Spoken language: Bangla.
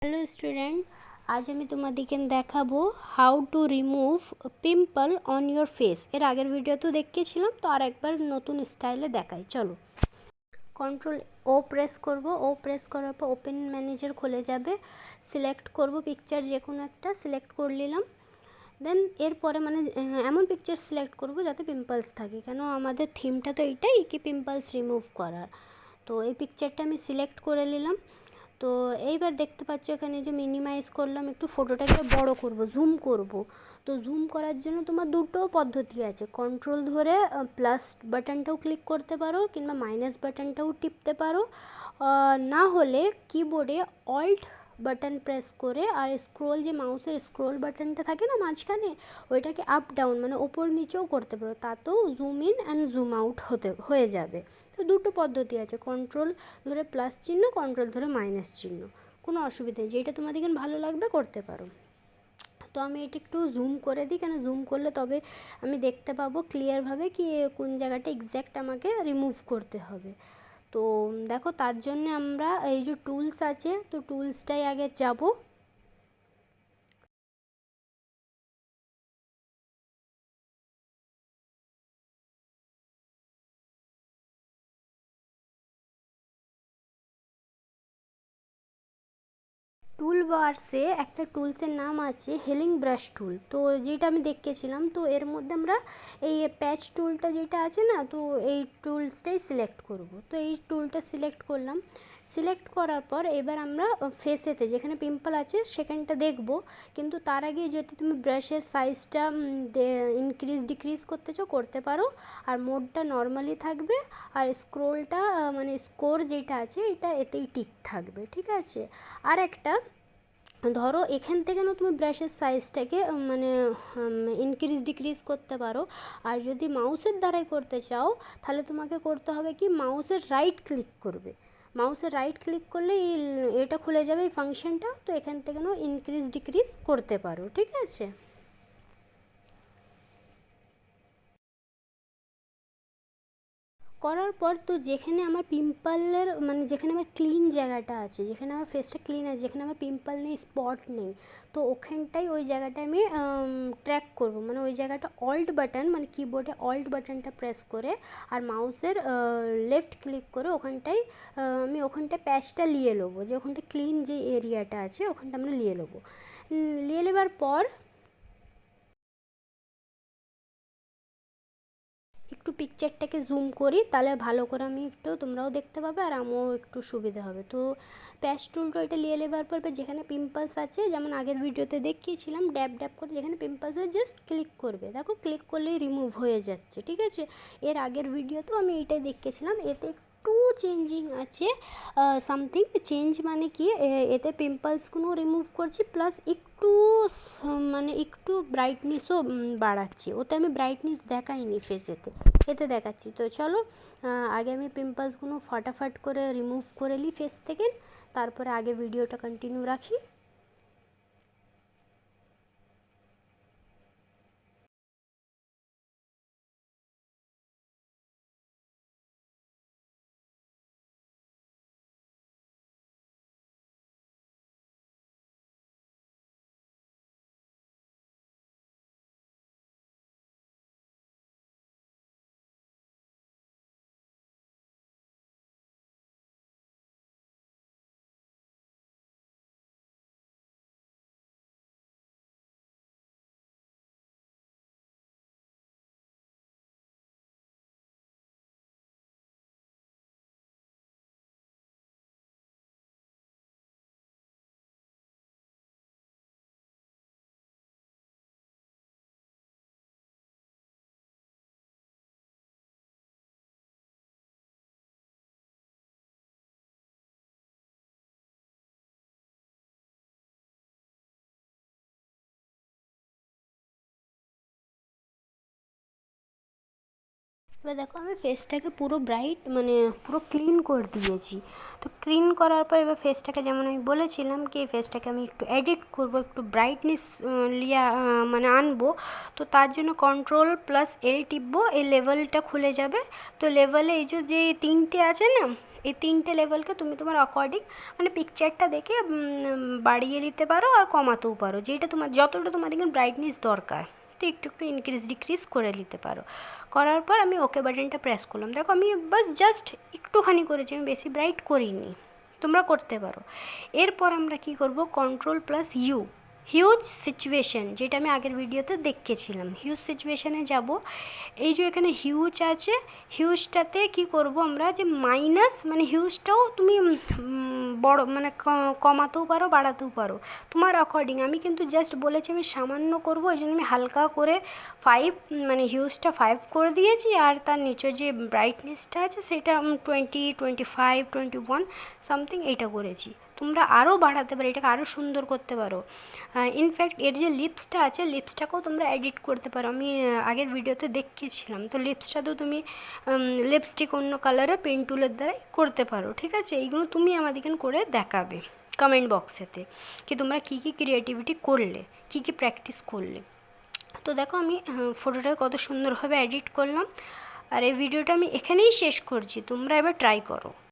হ্যালো স্টুডেন্ট, আজ আমি তোমাদেরকে দেখাবো how to remove pimple on your face. এর আগের ভিডিওতেও দেখিয়েছিলাম, তো আর একবার নতুন স্টাইলে দেখাই। চলো, কন্ট্রোল ও প্রেস করব। ও প্রেস করার পর ওপেন ম্যানেজার খুলে যাবে। সিলেক্ট করব পিকচার, যে কোনো একটা সিলেক্ট করে নিলাম। দেন এরপরে এমন পিকচার সিলেক্ট করব যাতে পিম্পলস থাকে, কেন আমাদের থিমটা তো এইটাই কি পিম্পলস রিমুভ করার। তো এই পিকচারটা আমি সিলেক্ট করে নিলাম। তো এইবার দেখতে পাচ্ছ এখানে যে মিনিমাইজ করলাম, একটু ফটোটাকে বড় করব, জুম করব। তো জুম করার জন্য তোমার দুটো পদ্ধতি আছে। কন্ট্রোল ধরে প্লাস বাটনটাও ক্লিক করতে পারো, কিংবা মাইনাস বাটনটাও টিপতে পারো। না হলে কিবোর্ডে অল্ট বাটন প্রেস করে আর স্ক্রোল, যে মাউসের স্ক্রোল বাটনটা থাকে না মাঝখানে, ওইটাকে আপ ডাউন ওপর নিচেও করতে পারো, তাতেও zoom in and zoom out হয়ে যাবে। তো দুটো পদ্ধতি আছে, কন্ট্রোল ধরে প্লাস চিহ্ন, কন্ট্রোল ধরে মাইনাস চিহ্ন। কোনো অসুবিধা নেই, যেটা তোমাদের ভালো লাগবে করতে পারো। তো আমি এটা একটু জুম করে দিই, কেন জুম করলে তবে আমি দেখতে পাবো ক্লিয়ারভাবে কি কোন জায়গাটা এক্স্যাক্ট আমাকে রিমুভ করতে হবে। তো দেখো, তার জন্য আমরা এই যে টুলস আছে, তো টুলসটাই আগে যাব। টুল বার্সে একটা টুলসের নাম আছে হেলিং ব্রাশ টুল, তো যেটা আমি দেখেছিলাম। তো এর মধ্যে আমরা এই প্যাচ টুলটা যেটা আছে না, তো এই টুলসটাই সিলেক্ট করব। তো এই টুলটা সিলেক্ট করলাম। সিলেক্ট করার পর এবার আমরা ফেসেতে যেখানে পিম্পল আছে সেখানটা দেখব, কিন্তু তার আগে যদি তুমি ব্রাশের সাইজটা ইনক্রিজ ডিক্রিজ করতে চাও করতে পারো, আর মোডটা নর্মালি থাকবে, আর স্ক্রোলটা স্কোর যেটা আছে এটা এতেই টিক থাকবে, ঠিক আছে। আর একটা, ধরো এখান থেকে না তুমি ব্রাশের সাইজটাকে ইনক্রিজ ডিক্রিজ করতে পারো। আর যদি মাউসের দ্বারাই করতে চাও, তাহলে তোমাকে করতে হবে কি, মাউসের রাইট ক্লিক করবে। মাউসের রাইট ক্লিক করলে এটা খুলে যাবে এই ফাংশনটা। তো এখান থেকে না ইনক্রিজ ডিক্রিজ করতে পারো, ঠিক আছে। করার পর তো যেখানে আমার পিম্পলের যেখানে আমার ক্লিন জায়গাটা আছে, যেখানে আমার ফেসটা ক্লিন আছে, যেখানে আমার পিম্পল নেই, স্পট নেই, তো ওখানটাই ওই জায়গাটা আমি ট্র্যাক করব। ওই জায়গাটা অল্ট বাটন, কিবোর্ডে অল্ট বাটনটা প্রেস করে আর মাউসের লেফট ক্লিক করে ওখানটায় আমি ওখানটায় প্যাচটা নিয়ে নেবো, যে ওখানটা ক্লিন যে এরিয়াটা আছে ওখানটা আমরা নিয়ে নেবো। নিয়ে নেবার পর একটু পিকচারটাকে জুম করি, তাহলে ভালো করে আমি একটু তোমরাও দেখতে পাবে আর আমিও একটু সুবিধা হবে। তো প্যাচ টুলটা এটা নিয়ে নেবার পর যেখানে পিম্পলস আছে, যেমন আগের ভিডিওতে দেখিয়েছিলাম, ড্যাব ড্যাব করে যেখানে পিম্পলস আছে জাস্ট ক্লিক করবে। দেখো ক্লিক করলেই রিমুভ হয়ে যাচ্ছে, ঠিক আছে। এর আগের ভিডিওতেও আমি এইটাই দেখিয়েছিলাম। এতে একটু চেঞ্জিং আছে, সামথিং চেঞ্জ, কি এতে পিম্পলসগুলো রিমুভ করছি, প্লাস একটু একটু ব্রাইটনেসও বাড়াচ্ছি। ওতে আমি ব্রাইটনেস দেখাইনি ফেসেতে, এতে দেখাচ্ছি। তো চলো, আগে আমি পিম্পলসগুলো ফাটাফাট করে রিমুভ করে নিই ফেস থেকে, তারপরে আগে ভিডিওটা কন্টিনিউ রাখি। এবার দেখো, আমি ফেসটাকে পুরো ব্রাইট পুরো ক্লিন করে দিয়েছি। তো ক্লিন করার পর এবার ফেসটাকে, যেমন আমি বলেছিলাম কি ফেসটাকে আমি একটু এডিট করব, একটু ব্রাইটনেস লিয়া আনবো। তো তার জন্য কন্ট্রোল প্লাস এল টিপবো, এই লেভেলটা খুলে যাবে। তো লেভেলে এই যে তিনটে আছে না, এই 3টে লেভেলকে তুমি তোমার অ্যাকর্ডিং মানে পিকচারটা দেখে বাড়িয়ে দিতে পারো আর কমাতেও পারো, যেটা তোমার যতটা তোমাদের ব্রাইটনেস দরকার তো একটু একটু ইনক্রিজ ডিক্রিজ করে নিতে পারো। করার পর আমি ওকে বাটনটা প্রেস করলাম। দেখো আমি বাস জাস্ট একটুখানি করেছি, আমি বেশি ব্রাইট করিনি, তোমরা করতে পারো। এরপর আমরা কি করব, Ctrl+U হিউজ সিচুয়েশন, যেটা আমি আগের ভিডিওতে দেখিয়েছিলাম। হিউজ সিচুয়েশানে যাব, এই যে এখানে হিউজ আছে, হিউজটাতে কি করব আমরা, যে মাইনাস মানে হিউজটাও তুমি বড় মানে কমাতেও পারো বাড়াতেও পারো তোমার অ্যাকর্ডিং। আমি কিন্তু জাস্ট বলেছি আমি সামান্য করব, ওই জন্য আমি হালকা করে 5 মানে হিউজটা 5 করে দিয়েছি, আর তার নিচে যে ব্রাইটনেসটা আছে সেটা 20, 25, 21 সামথিং এইটা করেছি। তোমরা আরও বাড়াতে পারো, এটাকে আরও সুন্দর করতে পারো। ইনফ্যাক্ট এর যে লিপসটা আছে, লিপসটাকেও তোমরা এডিট করতে পারো, আমি আগের ভিডিওতে দেখিয়েছিলাম। তো লিপসটাতেও তুমি লিপস্টিক অন্য কালারের পেন টুলের দ্বারাই করতে পারো, ঠিক আছে। এইগুলো তুমি আমাদেরকে করে দেখাবে কমেন্ট বক্সেতে কি তোমরা কী কী ক্রিয়েটিভিটি করলে, কী কী প্র্যাকটিস করলে। তো দেখো আমি ফটোটাকে কত সুন্দরভাবে এডিট করলাম, আর এই ভিডিওটা আমি এখানেই শেষ করছি, তোমরা এবার ট্রাই করো।